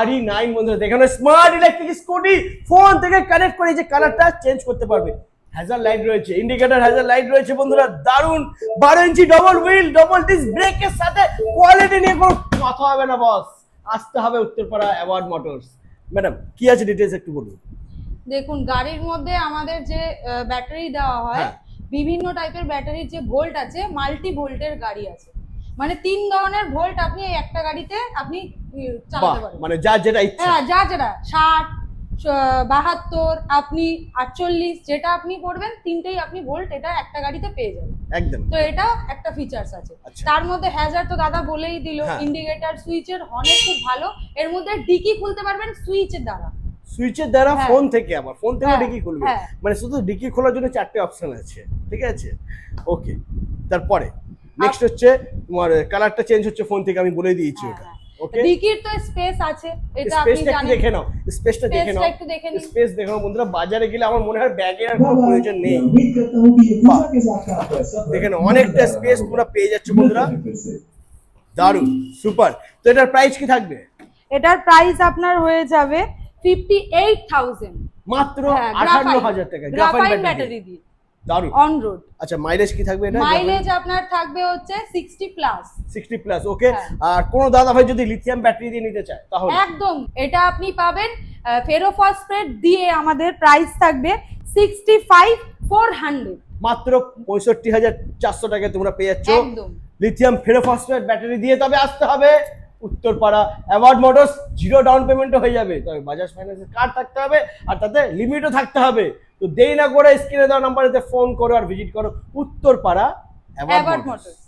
RE9 বন্ধুরা, দেখানো smart electric scooty phone থেকে কানেক্ট করে যে কালারটা চেঞ্জ করতে পারবে। হ্যাজার লাইট রয়েছে, ইন্ডিকেটর হ্যাজার লাইট রয়েছে বন্ধুরা, দারুন 12 ইঞ্চি ডবল হুইল ডবল ডিস্ক ব্রেকের সাথে কোয়ালিটি নিয়ে কোনো কথা হবে না বস। আসতে হবে উত্তরপাড়া অ্যাওয়ার্ড মোটরস। ম্যাডাম কি আছে ডিটেইলস একটু বলুন। দেখুন, গাড়ির মধ্যে আমাদের যে ব্যাটারি দেওয়া হয়, বিভিন্ন টাইপের ব্যাটারির যে ভোল্ট আছে, মাল্টি ভোল্টের গাড়ি আছে, মানে 3 ধরনের ভোল্ট আপনি একটা গাড়িতে আপনি চালাতে পারবেন। মানে যা যেটা ইচ্ছা, হ্যাঁ যা যেটা 60, 72, আপনি 48 যেটা আপনি করবেন, তিনটেই আপনি ভোল্ট এটা একটা গাড়িতে পেয়ে যাবেন একদম। তো এটা একটা ফিচার্স আছে। তার মধ্যে হ্যাজার তো দাদা বলেই দিল, ইন্ডিকেটর সুইচের হর্নের খুব ভালো। এর মধ্যে ডিকি খুলতে পারবেন সুইচের দ্বারা, সুইচের দ্বারা ফোন থেকে, আবার ফোন থেকে ডিকি খুলবে। মানে শুধু ডিকি খোলার জন্য 4টে অপশন আছে, ঠিক আছে? ওকে, তারপরে নেক্সট হচ্ছে তোমার কালারটা চেঞ্জ হচ্ছে ফোন থেকে, আমি বলে দিয়েছি ওটা। ওকে, ডিকির তো স্পেস আছে, এটা আপনি জানেন। দেখে নাও স্পেসটা, দেখে নাও একটু দেখে নিন। স্পেস দেখো বন্ধুরা, বাজারে গেলে আমার মনে হয় ব্যাগের আর কোনো প্রয়োজন নেই। দেখে নাও অনেকটা স্পেস পুরো পেয়ে যাচ্ছে বন্ধুরা, দারুন সুপার। তো এটার প্রাইস কি থাকবে? এটার প্রাইস আপনার হয়ে যাবে 58,000, মাত্র 58,000 টাকা গ্রাফাইন ব্যাটারি দিয়ে। দারুন, অন রোড। আচ্ছা মাইলেজ কি থাকবে এটা? মাইলেজ আপনার থাকবে হচ্ছে 60 প্লাস। 60 প্লাস, ওকে। আর কোন দাদা ভাই যদি লিথিয়াম ব্যাটারি দিয়ে নিতে চায় তাহলে একদম এটা আপনি পাবেন ফেরোফসফেট দিয়ে। আমাদের প্রাইস থাকবে 65,400, মাত্র 65,400 টাকায় তোমরা পেয়ে যাচ্ছ একদম লিথিয়াম ফেরোফসফেট ব্যাটারি দিয়ে। তবে আসতে হবে উত্তরপাড়া অ্যাওয়ার্ড মোটরস, 0 ডাউন পেমেন্টও হয়ে যাবে, তবে বাজাজ ফাইন্যান্সের কার্ড থাকতে হবে আর তাতে লিমিটও থাকতে হবে। তো দেরি না করে স্ক্রিনে দেওয়া নাম্বারেতে ফোন করো আর ভিজিট করো উত্তরপাড়া অ্যাওয়ার্ড মোটরস।